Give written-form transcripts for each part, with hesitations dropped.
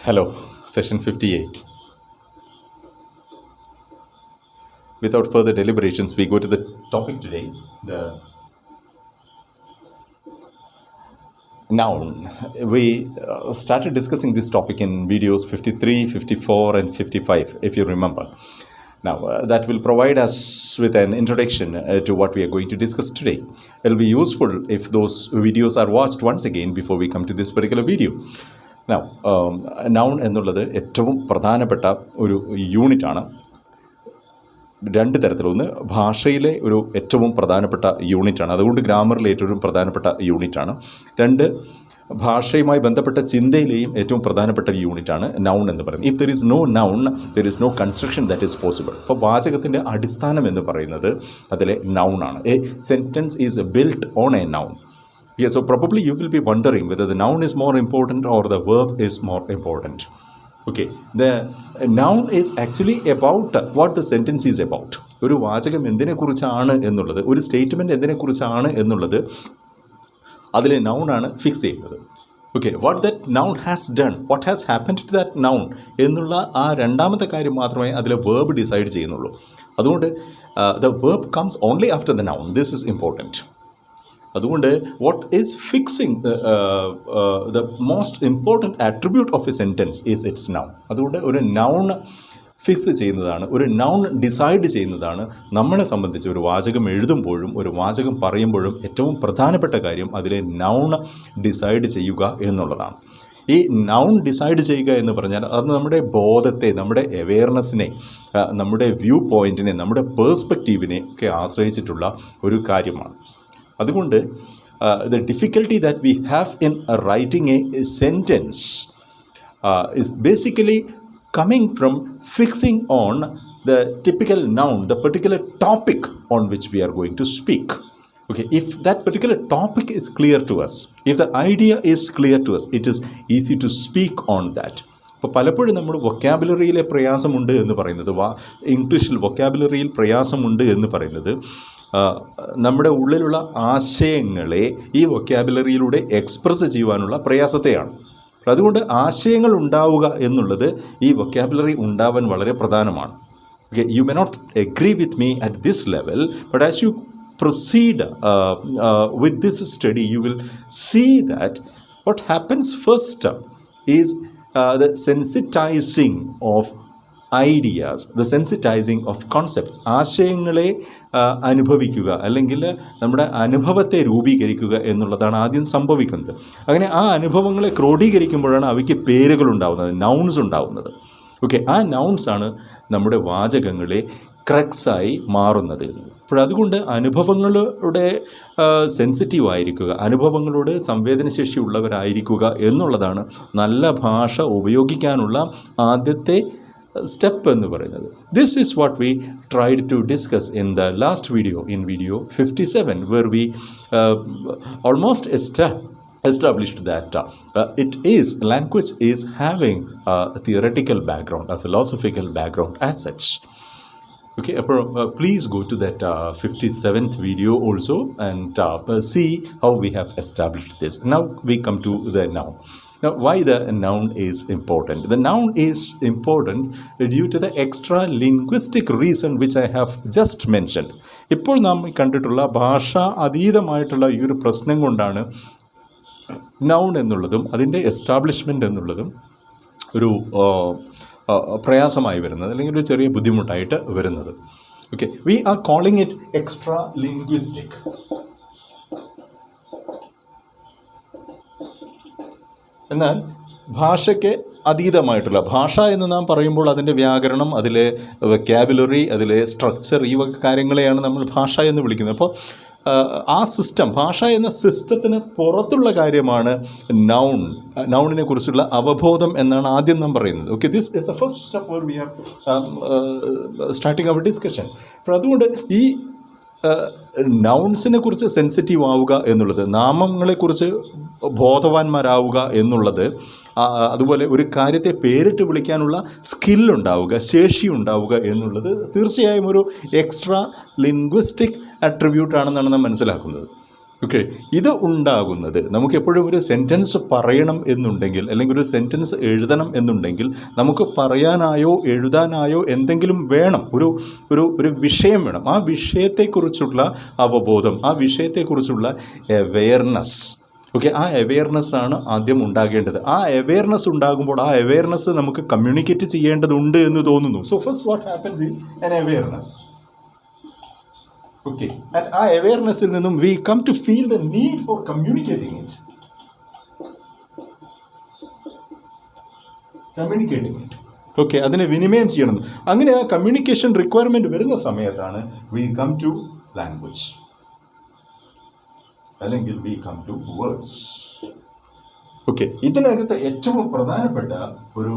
Hello, session 58. Without further deliberations, we go to the topic today, the noun. We started discussing this topic in videos 53, 54 and 55, if you remember. Now, that will provide us with an introduction to what we are going to discuss today. It will be useful if those videos are watched once again before we come to this particular video. Now, noun എന്നുള്ളത് ഏറ്റവും പ്രധാനപ്പെട്ട ഒരു യൂണിറ്റാണ്. രണ്ട് തരത്തിലൊന്ന് ഭാഷയിലെ ഒരു ഏറ്റവും പ്രധാനപ്പെട്ട യൂണിറ്റാണ്, അതുകൊണ്ട് ഗ്രാമറിലെ ഏറ്റവും പ്രധാനപ്പെട്ട യൂണിറ്റാണ്. രണ്ട്, ഭാഷയുമായി ബന്ധപ്പെട്ട ചിന്തയിലെയും ഏറ്റവും പ്രധാനപ്പെട്ട യൂണിറ്റാണ് നൗൺ എന്ന് പറയുന്നത്. If there is no noun, there is no construction that is possible. അപ്പോൾ വാചകത്തിൻ്റെ അടിസ്ഥാനം എന്ന് പറയുന്നത് അതിലെ നൗണാണ്. A sentence is built on a noun. Yeah, so probably you will be wondering whether the noun is more important or the verb is more important. Okay, the noun is actually about what the sentence is about. ഒരു വാചകം എന്തിനെക്കുറിച്ചാണ് എന്നുള്ളത്, ഒരു statement എന്തിനെക്കുറിച്ചാണ് എന്നുള്ളത് അതിലെ നൗണാണ് fix ചെയ്യുന്നത്. Okay, what that noun has done, what has happened to that noun എന്നുള്ള ആ രണ്ടാമത്തെ കാര്യം മാത്രമേ അതിലെ വേർബ് ഡിസൈഡ് ചെയ്യുന്നുള്ളൂ. അതുകൊണ്ട് the verb comes only after the noun. This is important. അതുകൊണ്ട് what is fixing the most important attribute of a sentence is its noun. അതുകൊണ്ട് ഒരു നൗൺ ഫിക്സ് ചെയ്യുന്നതാണ്, ഒരു നൗൺ ഡിസൈഡ് ചെയ്യുന്നതാണ് നമ്മളെ സംബന്ധിച്ച് ഒരു വാചകം എഴുതുമ്പോഴും ഒരു വാചകം പറയുമ്പോഴും ഏറ്റവും പ്രധാനപ്പെട്ട കാര്യം അതിലെ നൗൺ ഡിസൈഡ് ചെയ്യുക എന്നുള്ളതാണ്. ഈ നൗൺ ഡിസൈഡ് ചെയ്യുക എന്ന് പറഞ്ഞാൽ അത് നമ്മുടെ ബോധത്തെ, നമ്മുടെ അവെയർനെസ്സിനെ, നമ്മുടെ വ്യൂ പോയിൻറ്റിനെ, നമ്മുടെ പേഴ്സ്പെക്റ്റീവിനെ ഒക്കെ ആശ്രയിച്ചിട്ടുള്ള ഒരു കാര്യമാണ്. അതുകൊണ്ട് the difficulty that we have in writing a sentence is basically coming from fixing on the typical noun, the particular topic on which we are going to speak. Okay, if that particular topic is clear to us, if the idea is clear to us, it is easy to speak on that. അപ്പോൾ പലപ്പോഴും നമ്മൾ വൊക്കാബുലറിയിലെ പ്രയാസമുണ്ട് എന്ന് പറയുന്നത്, ഇംഗ്ലീഷിൽ വൊക്കാബുലറിയിൽ പ്രയാസമുണ്ട് എന്ന് പറയുന്നത് നമ്മുടെ ഉള്ളിലുള്ള ആശയങ്ങളെ ഈ വൊക്കാബുലറിയിലൂടെ എക്സ്പ്രസ് ചെയ്യുവാനുള്ള പ്രയാസത്തെയാണ്. അതുകൊണ്ട് ആശയങ്ങൾ ഉണ്ടാവുക എന്നുള്ളത് ഈ വൊക്കാബുലറി ഉണ്ടാവാൻ വളരെ പ്രധാനമാണ്. Okay, you may not agree with me at this level, but as you proceed with this study, you will see that what happens first is the sensitizing of ideas, the sensitizing of concepts. ആശയങ്ങളെ അനുഭവിക്കുക അല്ലെങ്കിൽ നമ്മുടെ അനുഭവത്തെ രൂപീകരിക്കുക എന്നുള്ളതാണ് ആദ്യം സംഭവിക്കുന്നത്. അങ്ങനെ ആ അനുഭവങ്ങളെ ക്രോഡീകരിക്കുമ്പോഴാണ് അവയ്ക്ക് പേരുകൾ ഉണ്ടാവുന്നത്, നൗൺസ് ഉണ്ടാവുന്നത്. ഓക്കെ, ആ നൗൺസാണ് നമ്മുടെ വാചകങ്ങളെ ക്രക്സായി മാറുന്നത്. അതുകൊണ്ട് അനുഭവങ്ങളുടെ സെൻസിറ്റീവ് ആയിരിക്കുക, അനുഭവങ്ങളോട് സംവേദനശേഷി ഉള്ളവരായിരിക്കുക എന്നുള്ളതാണ് നല്ല ഭാഷ ഉപയോഗിക്കാനുള്ള ആദ്യത്തെ സ്റ്റെപ്പ് എന്ന് പറയുന്നത്. This is what we tried to discuss in the last video, in video 57, where we almost established that language is having a theoretical background, a philosophical background as such. Okay, please go to that 57th video also and see how we have established this. Now we come to the noun. Now, why the noun is important? The noun is important due to the extra linguistic reason which I have just mentioned. ഇപ്പോൾ നാം കണ്ടിട്ടുള്ള ഭാഷ അതീതമായിട്ടുള്ള ഈ ഒരു പ്രശ്നം കൊണ്ടാണ് noun എന്നുള്ളതും അതിൻ്റെ എസ്റ്റാബ്ലിഷ്മെൻ്റ് എന്നുള്ളതും ഒരു പ്രയാസമായി വരുന്നത്, അല്ലെങ്കിൽ ഒരു ചെറിയ ബുദ്ധിമുട്ടായിട്ട് വരുന്നത്. Okay, we are calling it extra linguistic. എന്നാൽ ഭാഷയ്ക്ക് അതീതമായിട്ടുള്ള ഭാഷ എന്ന് നാം പറയുമ്പോൾ അതിൻ്റെ വ്യാകരണം, അതിലെ വൊക്കാബുലറി, അതിലെ സ്ട്രക്ചർ, ഈ വക കാര്യങ്ങളെയാണ് നമ്മൾ ഭാഷ എന്ന് വിളിക്കുന്നത്. അപ്പോൾ ആ സിസ്റ്റം, ഭാഷ എന്ന സിസ്റ്റത്തിന് പുറത്തുള്ള കാര്യമാണ് നൗണിനെ കുറിച്ചുള്ള അവബോധം എന്നാണ് ആദ്യം നാം പറയുന്നത്. Okay, this is the first step where we are starting our discussion. അപ്പോൾ അതുകൊണ്ട് ഈ നൗൺസിനെ കുറിച്ച് സെൻസിറ്റീവ് ആവുക എന്നുള്ളത്, നാമങ്ങളെക്കുറിച്ച് ബോധവാന്മാരാവുക എന്നുള്ളത്, അതുപോലെ ഒരു കാര്യത്തെ പേരിട്ട് വിളിക്കാനുള്ള സ്കില്ലുണ്ടാവുക, ശേഷി ഉണ്ടാവുക എന്നുള്ളത് തീർച്ചയായും ഒരു എക്സ്ട്രാ ലിംഗ്വിസ്റ്റിക് അട്രിബ്യൂട്ടാണെന്നാണ് നാം മനസ്സിലാക്കുന്നത്. ഓക്കെ, ഇത് ഉണ്ടാകുന്നത് നമുക്ക് എപ്പോഴും ഒരു സെൻറ്റൻസ് പറയണം എന്നുണ്ടെങ്കിൽ, അല്ലെങ്കിൽ ഒരു സെൻറ്റൻസ് എഴുതണം എന്നുണ്ടെങ്കിൽ നമുക്ക് പറയാനായോ എഴുതാനായോ എന്തെങ്കിലും വേണം, ഒരു വിഷയം വേണം. ആ വിഷയത്തെക്കുറിച്ചുള്ള അവബോധം, ആ വിഷയത്തെക്കുറിച്ചുള്ള അവെയർനെസ്. ഓക്കെ, ആ അവെയർനെസ് ആണ് ആദ്യം ഉണ്ടാകേണ്ടത്. ആ അവെയർനെസ് ഉണ്ടാകുമ്പോൾ ആ അവെയർനെസ് നമുക്ക് കമ്മ്യൂണിക്കേറ്റ് ചെയ്യേണ്ടതുണ്ട് എന്ന് തോന്നുന്നു. So first what happens is an awareness. Okay, and ആ അവെയർനെസ്സിൽ നിന്നും we come to feel the need for communicating it. Okay, അതിനെ വിനിമയം ചെയ്യണം. അങ്ങനെ ആ കമ്മ്യൂണിക്കേഷൻ റിക്വയർമെൻറ്റ് വരുന്ന സമയത്താണ് വി കം ടു ലാംഗ്വേജ്, അല്ലെങ്കിൽ we come to words. Okay, ഇതിനകത്ത് ഏറ്റവും പ്രധാനപ്പെട്ട ഒരു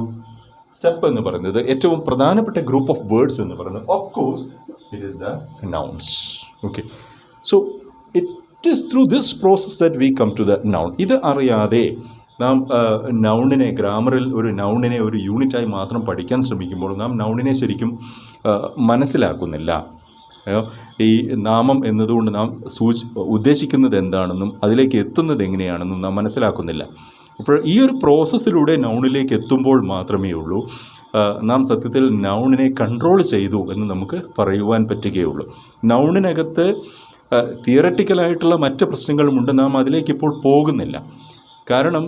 സ്റ്റെപ്പ് എന്ന് പറയുന്നത്, ഏറ്റവും പ്രധാനപ്പെട്ട ഗ്രൂപ്പ് ഓഫ് വേർഡ്സ് എന്ന് പറയുന്നത്, of course it is the nouns. Okay, so it is through this process that we come to the noun. ഇത് അറിയാതെ നാം നൗണിനെ, ഗ്രാമറിൽ ഒരു നൗണിനെ ഒരു യൂണിറ്റായി മാത്രം പഠിക്കാൻ ശ്രമിക്കുമ്പോൾ നാം നൗണിനെ ശരിക്കും മനസ്സിലാക്കുന്നില്ല. ഈ നാമം എന്നതുകൊണ്ട് നാം ഉദ്ദേശിക്കുന്നത് എന്താണെന്നും അതിലേക്ക് എത്തുന്നത് എങ്ങനെയാണെന്നും നാം മനസ്സിലാക്കുന്നില്ല. അപ്പോൾ ഈ ഒരു പ്രോസസ്സിലൂടെ നൗണിലേക്ക് എത്തുമ്പോൾ മാത്രമേ ഉള്ളൂ നാം സത്യത്തിൽ നൗണിനെ കൺട്രോൾ ചെയ്തു എന്ന് നമുക്ക് പറയുവാൻ പറ്റുകയുള്ളൂ. നൗണിനകത്ത് തിയററ്റിക്കലായിട്ടുള്ള മറ്റ് പ്രശ്നങ്ങളുമുണ്ട്, നാം അതിലേക്ക് ഇപ്പോൾ പോകുന്നില്ല. കാരണം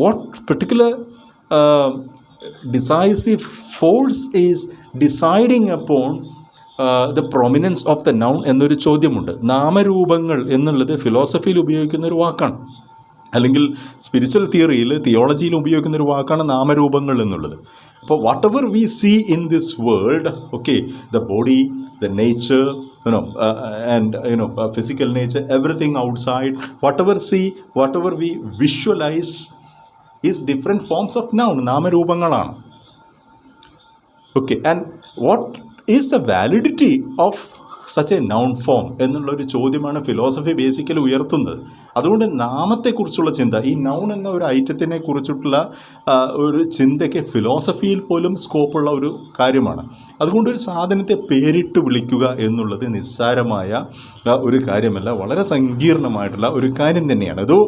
what particular decisive force is deciding upon the prominence of the noun എന്നൊരു ചോദ്യമുണ്ട്. നാമരൂപങ്ങൾ എന്നുള്ളത് ഫിലോസഫിയിൽ ഉപയോഗിക്കുന്ന ഒരു വാക്കാണ്, അല്ലെങ്കിൽ സ്പിരിച്വൽ തിയറിയിൽ, തിയോളജിയിൽ ഉപയോഗിക്കുന്ന ഒരു വാക്കാണ് നാമരൂപങ്ങൾ എന്നുള്ളത്. അപ്പോൾ what ever we see in this world, okay, the body, the nature, and physical nature, everything outside, whatever we visualize is different forms of noun, നാമരൂപങ്ങളാണ്. Okay, and what is the validity of such a noun form എന്നുള്ളൊരു ചോദ്യമാണ് philosophy basically ഉയർത്തുന്നത്. അതുകൊണ്ട് നാമത്തെക്കുറിച്ചുള്ള ചിന്ത, ഈ noun എന്ന ഒരു ഐറ്റത്തിനെ കുറിച്ചിട്ടുള്ള ഒരു ചിന്തയ്ക്ക് ഫിലോസഫിയിൽ പോലും സ്കോപ്പുള്ള ഒരു കാര്യമാണ്. അതുകൊണ്ട് ഒരു സാധനത്തെ പേരിട്ട് വിളിക്കുക എന്നുള്ളത് നിസ്സാരമായ ഒരു കാര്യമല്ല, വളരെ സങ്കീർണമായിട്ടുള്ള ഒരു കാര്യം തന്നെയാണ്. അതോ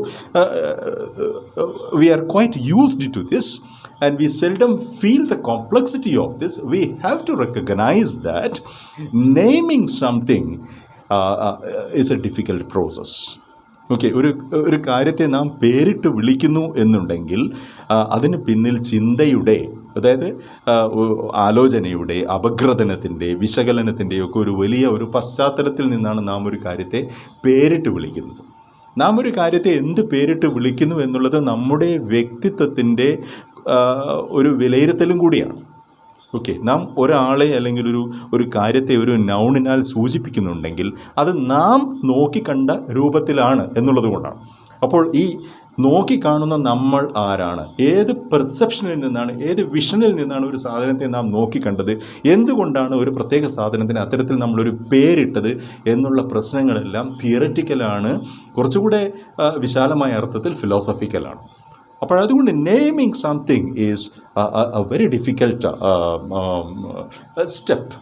we are quite used to this and we seldom feel the complexity of this. We have to recognize that naming something is a difficult process. Okay, ഒരു കാര്യത്തെ നാം പേരിട്ട് വിളിക്കുന്നു എന്നുണ്ടെങ്കിൽ അതിന് പിന്നിൽ ചിന്തയുടെ, അതായത് ആലോചനയുടെ, അപഗ്രഥനത്തിൻ്റെ, വിശകലനത്തിൻ്റെ ഒക്കെ ഒരു വലിയ ഒരു പശ്ചാത്തലത്തിൽ നിന്നാണ് നാം ഒരു കാര്യത്തെ പേരിട്ട് വിളിക്കുന്നത്. നാം ഒരു കാര്യത്തെ എന്ത് പേരിട്ട് വിളിക്കുന്നു എന്നുള്ളത് നമ്മുടെ വ്യക്തിത്വത്തിൻ്റെ ഒരു വിലയിരുത്തലും കൂടിയാണ്. ഓക്കെ, നാം ഒരാളെ അല്ലെങ്കിൽ ഒരു കാര്യത്തെ ഒരു നൗണിനാൽ സൂചിപ്പിക്കുന്നുണ്ടെങ്കിൽ അത് നാം നോക്കിക്കണ്ട രൂപത്തിലാണ് എന്നുള്ളത് കൊണ്ടാണ്. അപ്പോൾ ഈ നോക്കിക്കാണുന്ന നമ്മൾ ആരാണ്, ഏത് പെർസെപ്ഷനിൽ നിന്നാണ്, ഏത് വിഷനിൽ നിന്നാണ് ഒരു സാധനത്തെ നാം നോക്കിക്കണ്ടത്, എന്തുകൊണ്ടാണ് ഒരു പ്രത്യേക സാധനത്തിന് അത്തരത്തിൽ നമ്മളൊരു പേരിട്ടത് എന്നുള്ള പ്രശ്നങ്ങളെല്ലാം തിയററ്റിക്കലാണ്, കുറച്ചുകൂടെ വിശാലമായ അർത്ഥത്തിൽ ഫിലോസഫിക്കലാണ്. അപ്പോൾ അതുകൊണ്ട് naming something is a very difficult step.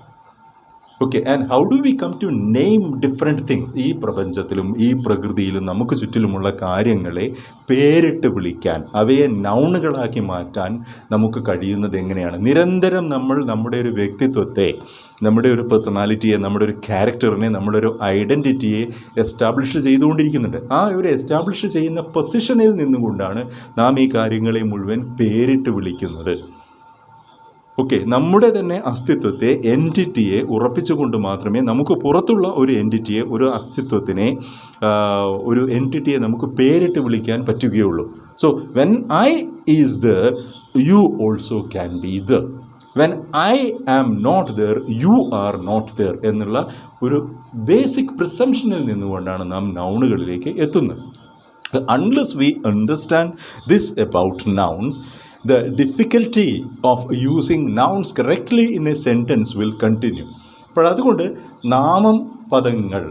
Okay, and how do we come to name different things? ഈ പ്രപഞ്ചത്തിലും ഈ പ്രകൃതിയിലും നമുക്ക് ചുറ്റിലുമുള്ള കാര്യങ്ങളെ പേരിട്ട് വിളിക്കാൻ, അവയെ നൗണുകളാക്കി മാറ്റാൻ നമുക്ക് കഴിയുന്നത് എങ്ങനെയാണ്? നിരന്തരം നമ്മൾ നമ്മുടെ ഒരു വ്യക്തിത്വത്തെ, നമ്മുടെ ഒരു പേഴ്സണാലിറ്റിയെ, നമ്മുടെ ഒരു ക്യാരക്ടറിനെ, നമ്മുടെ ഒരു ഐഡൻറ്റിറ്റിയെ എസ്റ്റാബ്ലിഷ് ചെയ്തുകൊണ്ടിരിക്കുന്നുണ്ട്. ആ ഒരു എസ്റ്റാബ്ലിഷ് ചെയ്യുന്ന പൊസിഷനിൽ നിന്നുകൊണ്ടാണ് നാം ഈ കാര്യങ്ങളെ മുഴുവൻ പേരിട്ട് വിളിക്കുന്നത്. ഓക്കെ, നമ്മുടെ തന്നെ അസ്തിത്വത്തെ, എൻറ്റിറ്റിയെ ഉറപ്പിച്ചുകൊണ്ട് മാത്രമേ നമുക്ക് പുറത്തുള്ള ഒരു എൻറ്റിറ്റിയെ, ഒരു അസ്തിത്വത്തിനെ, ഒരു എൻറ്റിറ്റിയെ നമുക്ക് പേരിട്ട് വിളിക്കാൻ പറ്റുകയുള്ളൂ. So when I is there, you also can be there. When I am not there, you are not there എന്നുള്ള ഒരു ബേസിക് പ്രിസംഷനിൽ നിന്നുകൊണ്ടാണ് നാം നൗണുകളിലേക്ക് എത്തുന്നത്. Unless we understand this about nouns, the difficulty of using nouns correctly in a sentence will continue. അപ്പോൾ അതുകൊണ്ട് നാമം നാമപദങ്ങൾ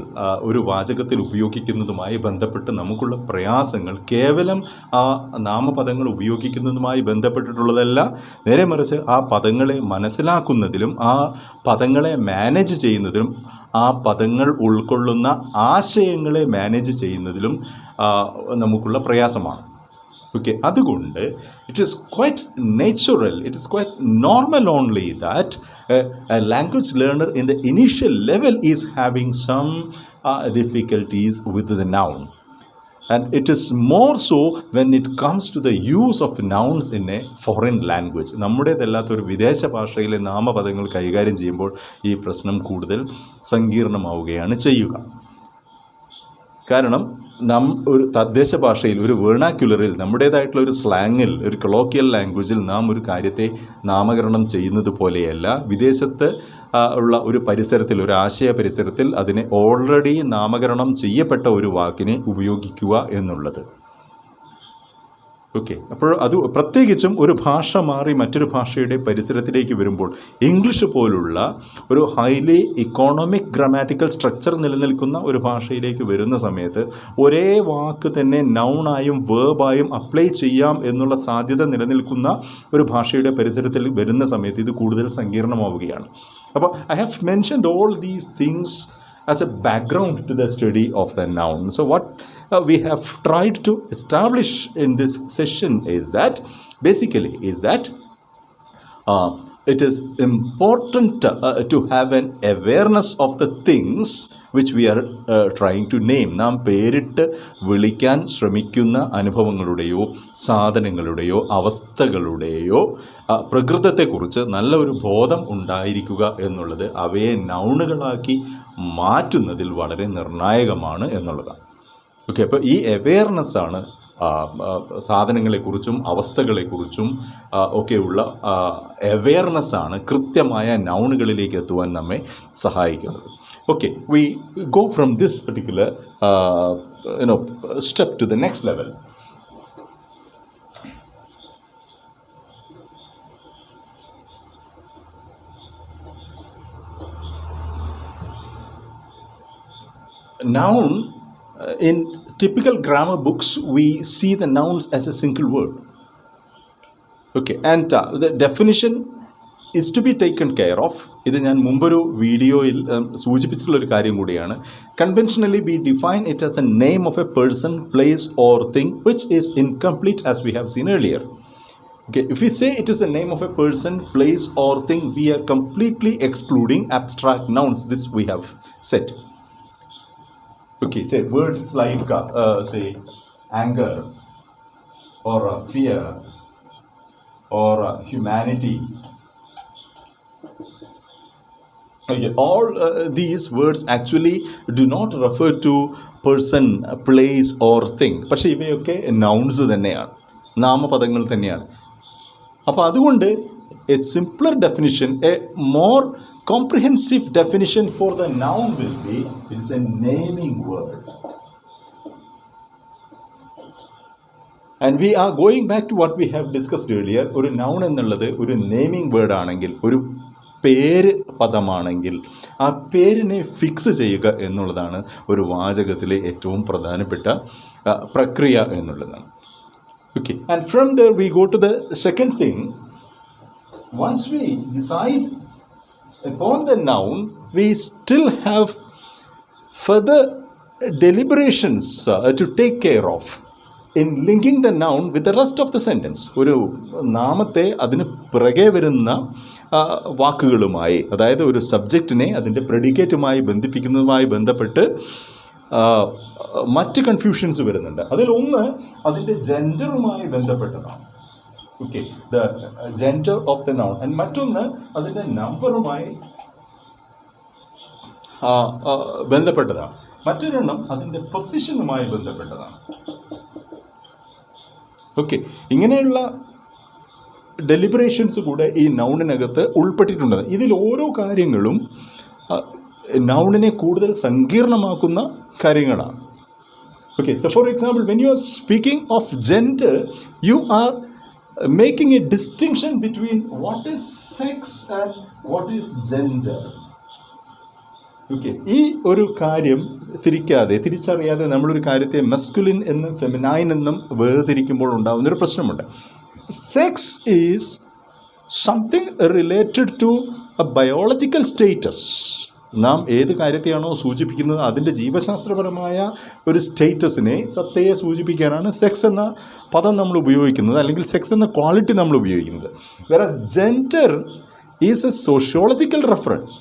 ഒരു വാചകത്തിൽ ഉപയോഗിക്കുന്നതുമായി ബന്ധപ്പെട്ട് നമുക്കുള്ള പ്രയാസങ്ങൾ കേവലം ആ നാമപദങ്ങൾ ഉപയോഗിക്കുന്നതുമായി ബന്ധപ്പെട്ടിട്ടുള്ളതല്ല, നേരെ മറിച്ച് ആ പദങ്ങളെ മനസ്സിലാക്കുന്നതിലും ആ പദങ്ങളെ മാനേജ് ചെയ്യുന്നതിലും ആ പദങ്ങൾ ഉൾക്കൊള്ളുന്ന ആശയങ്ങളെ മാനേജ് ചെയ്യുന്നതിലും നമുക്കുള്ള പ്രയാസമാണ്. ഓക്കെ, അതുകൊണ്ട് it is quite natural, it is quite normal only that a language learner in the initial level is having some difficulties with the noun. And it is more so when it comes to the use of nouns in a foreign language. നമ്മുടേതല്ലാത്തൊരു വിദേശ ഭാഷയിലെ നാമപദങ്ങൾ കൈകാര്യം ചെയ്യുമ്പോൾ ഈ പ്രശ്നം കൂടുതൽ സങ്കീർണമാവുകയാണ് ചെയ്യുക. കാരണം ഒരു തദ്ദേശ ഭാഷയിൽ, ഒരു വേർണാക്യുലറിൽ, നമ്മുടേതായിട്ടുള്ള ഒരു സ്ലാങ്ങിൽ, ഒരു കൊളോക്കിയൽ ലാംഗ്വേജിൽ നാം ഒരു കാര്യത്തെ നാമകരണം ചെയ്യുന്നത് പോലെയല്ല വിദേശത്ത് ഉള്ള ഒരു പരിസരത്തിൽ, ഒരു ആശയ പരിസരത്തിൽ അതിനെ ഓൾറെഡി നാമകരണം ചെയ്യപ്പെട്ട ഒരു വാക്കിനെ ഉപയോഗിക്കുക എന്നുള്ളത്. ഓക്കെ, അപ്പോൾ അത് പ്രത്യേകിച്ചും ഒരു ഭാഷ മാറി മറ്റൊരു ഭാഷയുടെ പരിസരത്തിലേക്ക് വരുമ്പോൾ, ഇംഗ്ലീഷ് പോലുള്ള ഒരു ഹൈലി ഇക്കോണമിക് ഗ്രാമാറ്റിക്കൽ സ്ട്രക്ചർ നിലനിൽക്കുന്ന ഒരു ഭാഷയിലേക്ക് വരുന്ന സമയത്ത് ഒരേ വാക്ക് തന്നെ നൗണായും വേർബായും അപ്ലൈ ചെയ്യാം എന്നുള്ള സാധ്യത നിലനിൽക്കുന്ന ഒരു ഭാഷയുടെ പരിസരത്തിൽ വരുന്ന സമയത്ത് ഇത് കൂടുതൽ സങ്കീർണമാവുകയാണ്. അപ്പോൾ I have mentioned all these things as a background to the study of the noun. So what we have tried to establish in this session is that basically it is important to have an awareness of the things which we are trying to name. നാം പേരിട്ട് വിളിക്കാൻ ശ്രമിക്കുന്ന അനുഭവങ്ങളുടെയോ സാധനങ്ങളുടെയോ അവസ്ഥകളുടെയോ പ്രകൃതത്തെക്കുറിച്ച് നല്ല ഒരു ബോധം ഉണ്ടായിരിക്കുക എന്നുള്ളത് അവയെ നൗണുകളാക്കി മാറ്റുന്നതിൽ വളരെ നിർണായകമാണ് എന്നുള്ളതാണ്. ഓക്കെ, അപ്പോൾ ഈ അവെയർനെസ്സാണ് സാധനങ്ങളെക്കുറിച്ചും അവസ്ഥകളെക്കുറിച്ചും ഒക്കെയുള്ള അവെയർനെസ്സാണ് കൃത്യമായ നൗണുകളിലേക്ക് എത്തുവാൻ നമ്മെ സഹായിക്കുന്നത്. Okay, we go from this particular step to the next level. Noun, in typical grammar books, we see the nouns as a single word. Okay, and the definition is to be taken care of. ഇത് ഞാൻ മുമ്പൊരു വീഡിയോയിൽ സൂചിപ്പിച്ചിട്ടുള്ളൊരു കാര്യം കൂടിയാണ്. Conventionally, we define it as a name of a person, place or thing which is incomplete, as we have seen earlier. Okay, if we say it is the name of a person, place or thing, we are completely excluding abstract nouns. This we have said. Okay, say words like say anger or fear or humanity. Okay, all these words actually do not refer to person, place or thing. പക്ഷേ ഇവയൊക്കെ nouns തന്നെയാണ്, നാമപദങ്ങൾ തന്നെയാണ്. അപ്പോൾ അതുകൊണ്ട് a simpler definition, a more comprehensive definition for the noun will be, it's a naming word. And we are going back to what we have discussed earlier. ഒരു noun എന്നുള്ളത് ഒരു naming word ആണെങ്കിൽ, ഒരു പേര് പദമാണെങ്കിൽ ആ പേരിനെ ഫിക്സ് ചെയ്യുക എന്നുള്ളതാണ് ഒരു വാചകത്തിലെ ഏറ്റവും പ്രധാനപ്പെട്ട പ്രക്രിയ എന്നുള്ളതാണ്. Okay, and from there we go to the second thing. Once we decide upon the noun, we still have further deliberations to take care of in linking the noun with the rest of the sentence. ഒരു നാമത്തെ അതിന് പിറകെ വരുന്ന വാക്കുകളുമായി, അതായത് ഒരു സബ്ജക്റ്റിനെ അതിൻ്റെ പ്രെഡിക്കേറ്റുമായി ബന്ധിപ്പിക്കുന്നതുമായി ബന്ധപ്പെട്ട് മറ്റ് കൺഫ്യൂഷൻസ് വരുന്നുണ്ട്. അതിലൊന്ന് അതിൻ്റെ ജെൻഡറുമായി ബന്ധപ്പെട്ടതാണ്. Okay, the gender of the noun. And മറ്റൊന്ന് അതിൻ്റെ നമ്പറുമായി ബന്ധപ്പെട്ടതാണ്. മറ്റൊരെണ്ണം അതിൻ്റെ പൊസിഷനുമായി ബന്ധപ്പെട്ടതാണ്. ഓക്കെ, ഇങ്ങനെയുള്ള ഡെലിബറേഷൻസ് കൂടെ ഈ നൗണിനകത്ത് ഉൾപ്പെട്ടിട്ടുണ്ട്. ഇതിൽ ഓരോ കാര്യങ്ങളും നൗണിനെ കൂടുതൽ സങ്കീർണമാക്കുന്ന കാര്യങ്ങളാണ്. Okay, so for example, when you are speaking of gender, you are making a distinction between what is sex and what is gender. Okay, ഈ ഒരു കാര്യം തിരിച്ചറിയാതെ നമ്മളൊരു കാര്യത്തെ മസ്കുലിൻ എന്നും ഫെമിനൈൻ എന്നും വേർതിരിക്കുമ്പോൾ ഉണ്ടാകുന്നൊരു പ്രശ്നമുണ്ട്. Sex is something related to a biological status. നാം ഏത് കാര്യത്തെയാണോ സൂചിപ്പിക്കുന്നത് അതിൻ്റെ ജീവശാസ്ത്രപരമായ ഒരു സ്റ്റേറ്റസിനെ, സത്തയെ സൂചിപ്പിക്കാനാണ് സെക്സ് എന്ന പദം നമ്മൾ ഉപയോഗിക്കുന്നത്, അല്ലെങ്കിൽ സെക്സ് എന്ന ക്വാളിറ്റി നമ്മൾ ഉപയോഗിക്കുന്നത്. വെറാസ് gender is A sociological reference.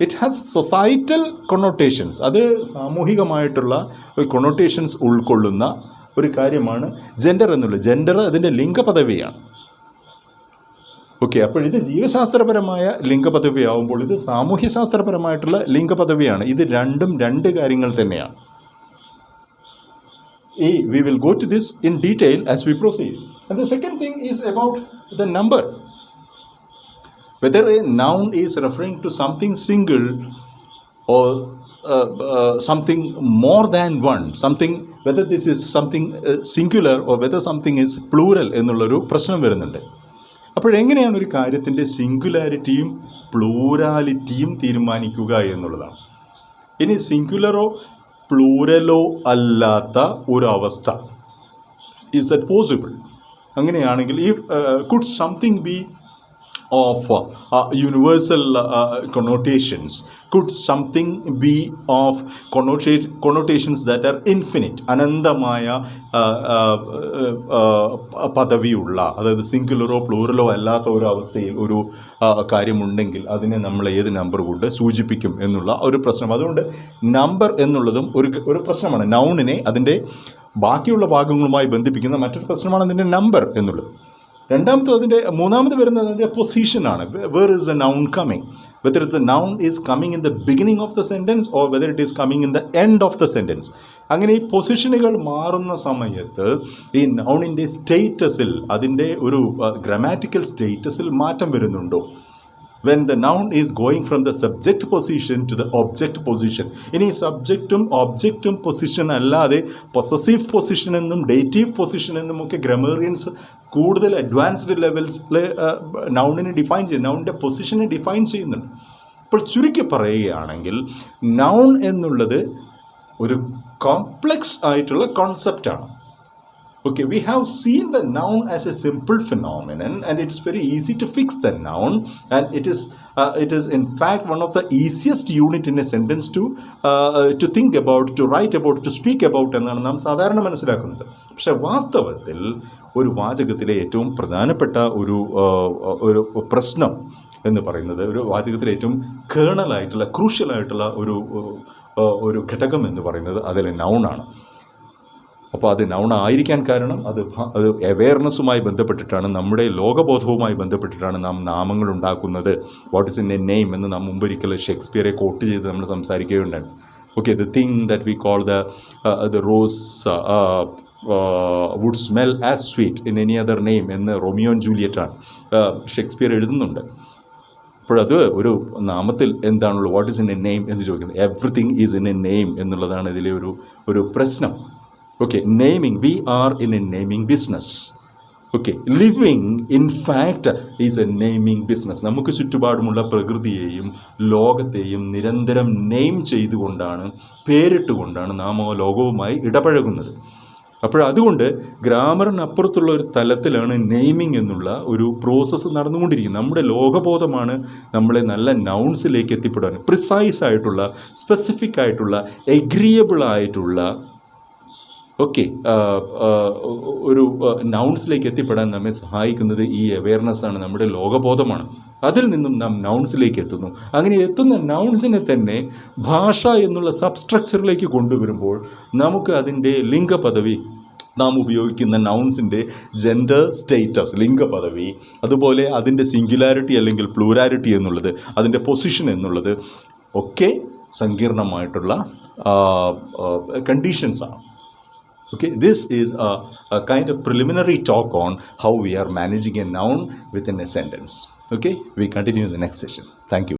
It has societal connotations. അത് സാമൂഹികമായിട്ടുള്ള ഒരു കൊണോട്ടേഷൻസ് ഉൾക്കൊള്ളുന്ന ഒരു കാര്യമാണ് ജെൻഡർ എന്നുള്ളത്. ജെൻഡർ അതിൻ്റെ ലിംഗപദവിയാണ്. ഓക്കെ, അപ്പോൾ ഇത് ജീവശാസ്ത്രപരമായ ലിംഗപദവിയാവുമ്പോൾ ഇത് സാമൂഹ്യശാസ്ത്രപരമായിട്ടുള്ള ലിംഗപദവിയാണ്. ഇത് രണ്ടും രണ്ട് കാര്യങ്ങൾ തന്നെയാണ്. We will go to this in detail as we proceed. And the second thing is about the number. Whether a noun is referring to something single or something more than one, whether this is something singular or whether something is plural എന്നുള്ളൊരു പ്രശ്നം വരുന്നുണ്ട്. അപ്പോഴെങ്ങനെയാണ് ഒരു കാര്യത്തിൻ്റെ സിംഗുലാരിറ്റിയും പ്ലൂരാലിറ്റിയും തീരുമാനിക്കുക എന്നുള്ളതാണ്. ഇനി സിംഗുലറോ പ്ലൂരലോ അല്ലാത്ത ഒരവസ്ഥ, ഈസ് ദറ്റ് പോസിബിൾ? അങ്ങനെയാണെങ്കിൽ ഈ could something B of universal connotations? Could something be of connotations that are infinite, അനന്തമായ പദവിയുള്ള, അതായത് സിംഗുലറോ പ്ലൂറലോ അല്ലാത്ത ഒരു അവസ്ഥയിൽ ഒരു കാര്യമുണ്ടെങ്കിൽ അതിനെ നമ്മൾ ഏത് നമ്പർ കൊണ്ട് സൂചിപ്പിക്കും എന്നുള്ള ഒരു പ്രശ്നം. അതുകൊണ്ട് നമ്പർ എന്നുള്ളതും ഒരു പ്രശ്നമാണ്. നൗണിനെ അതിൻ്റെ ബാക്കിയുള്ള ഭാഗങ്ങളുമായി ബന്ധിപ്പിക്കുന്ന മറ്റൊരു പ്രശ്നമാണ് അതിൻ്റെ നമ്പർ എന്നുള്ളത്. മൂന്നാമത് വരുന്നത് അതിൻ്റെ പൊസിഷനാണ്. Where is the noun coming? Whether the noun is coming in the beginning of the sentence or whether it is coming in the end of the sentence. അങ്ങനെ ഈ പൊസിഷനുകൾ മാറുന്ന സമയത്ത് ഈ നൗണിൻ്റെ സ്റ്റേറ്റസിൽ, അതിൻ്റെ ഒരു ഗ്രാമാറ്റിക്കൽ സ്റ്റേറ്റസിൽ മാറ്റം വരുന്നുണ്ടോ? when the noun is going from the subject position to the object position. ഇനി സബ്ജക്റ്റും ഒബ്ജക്റ്റും പൊസിഷൻ അല്ലാതെ പൊസസീവ് പൊസിഷൻ എന്നും ഡേറ്റീവ് പൊസിഷൻ എന്നും ഒക്കെ ഗ്രമേറിയൻസ് കൂടുതൽ അഡ്വാൻസ്ഡ് ലെവൽസിൽ നൗണിനെ ഡിഫൈൻ ചെയ്യുന്നു, നൗണിൻ്റെ പൊസിഷനെ ഡിഫൈൻ ചെയ്യുന്നുണ്ട്. ഇപ്പോൾ ചുരുക്കി പറയുകയാണെങ്കിൽ നൗൺ എന്നുള്ളത് ഒരു കോംപ്ലക്സ് ആയിട്ടുള്ള കോൺസെപ്റ്റാണ്. Okay, we have seen the noun as a simple phenomenon and it's very easy to fix the noun, and it is in fact one of the easiest unit in a sentence to think about, to write about, to speak about എന്നാണ് നാം സാധാരണ മനസ്സിലാക്കുന്നത്. പക്ഷേ വാസ്തവത്തിൽ ഒരു വാചകത്തിലെ ഏറ്റവും പ്രധാനപ്പെട്ട ഒരു പ്രശ്നം എന്ന് പറയുന്നത്, ഒരു വാചകത്തിലെ ഏറ്റവും കേണലായിട്ടുള്ള ക്രൂഷ്യലായിട്ടുള്ള ഒരു ഘടകം എന്ന് പറയുന്നത് അതിൽ നൗണാണ്. അപ്പോൾ അത് നൗൺ ആയിരിക്കാൻ കാരണം അത് അവെയർനെസ്സുമായി ബന്ധപ്പെട്ടിട്ടാണ്, നമ്മുടെ ലോകബോധവുമായി ബന്ധപ്പെട്ടിട്ടാണ് നാം നാമങ്ങൾ ഉണ്ടാക്കുന്നത്. What is in a name എന്ന് നാം മുമ്പൊരിക്കൽ ഷേക്സ്പിയറെ കോട്ട് ചെയ്ത് നമ്മൾ സംസാരിക്കുകയുണ്ടായി. Okay, the thing that we call the rose would smell as sweet in any other name എന്ന് റോമിയോ ആൻഡ് ജൂലിയറ്റാണ് ഷേക്സ്പിയർ എഴുതുന്നുണ്ട്. അപ്പോഴത് ഒരു നാമത്തിൽ എന്താണുള്ളത്, what is in a name എന്ന് ചോദിക്കുന്നത്. Everything is in a name എന്നുള്ളതാണ് ഇതിലെ ഒരു പ്രശ്നം. Okay, naming, we are in a naming business. Okay, living in fact is a naming business. നമുക്ക് ചുറ്റുപാടുമുള്ള പ്രകൃതിയെയും ലോകത്തെയും നിരന്തരം നെയിം ചെയ്തുകൊണ്ടാണ്, പേരിട്ടുകൊണ്ടാണ് നാം ആ ലോകവുമായി ഇടപഴകുന്നത്. അതുകൊണ്ട് ഗ്രാമറിനപ്പുറത്തുള്ള ഒരു തലത്തിലാണ് നെയിമിംഗ് എന്നുള്ള ഒരു പ്രോസസ്സ് നടന്നുകൊണ്ടിരിക്കുന്നത്. നമ്മുടെ ലോകബോധമാണ് നമ്മളെ നല്ല നൗൺസിലേക്ക് എത്തിപ്പെടാൻ, പ്രിസൈസ് ആയിട്ടുള്ള, സ്പെസിഫിക് ആയിട്ടുള്ള, എഗ്രിയബിൾ ആയിട്ടുള്ള ഒരു നൗൺസിലേക്ക് എത്തിപ്പെടാൻ നമ്മെ സഹായിക്കുന്നത് ഈ അവെയർനെസ്സാണ്, നമ്മുടെ ലോകബോധമാണ്. അതിൽ നിന്നും നാം നൗൺസിലേക്ക് എത്തുന്നു. അങ്ങനെ എത്തുന്ന നൗൺസിനെ തന്നെ ഭാഷ എന്നുള്ള സബ്സ്ട്രക്ചറിലേക്ക് കൊണ്ടുവരുമ്പോൾ നമുക്ക് അതിൻ്റെ ലിംഗപദവി, നാം ഉപയോഗിക്കുന്ന നൗൺസിൻ്റെ ജെൻഡർ സ്റ്റേറ്റസ്, ലിംഗപദവി, അതുപോലെ അതിൻ്റെ സിംഗുലാരിറ്റി അല്ലെങ്കിൽ പ്ലൂരാലിറ്റി എന്നുള്ളത്, അതിൻ്റെ പൊസിഷൻ എന്നുള്ളത് ഒക്കെ സങ്കീർണമായിട്ടുള്ള കണ്ടീഷൻസാണ്. Okay, this is a kind of preliminary talk on how we are managing a noun within a sentence. Okay, we continue in the next session. Thank you.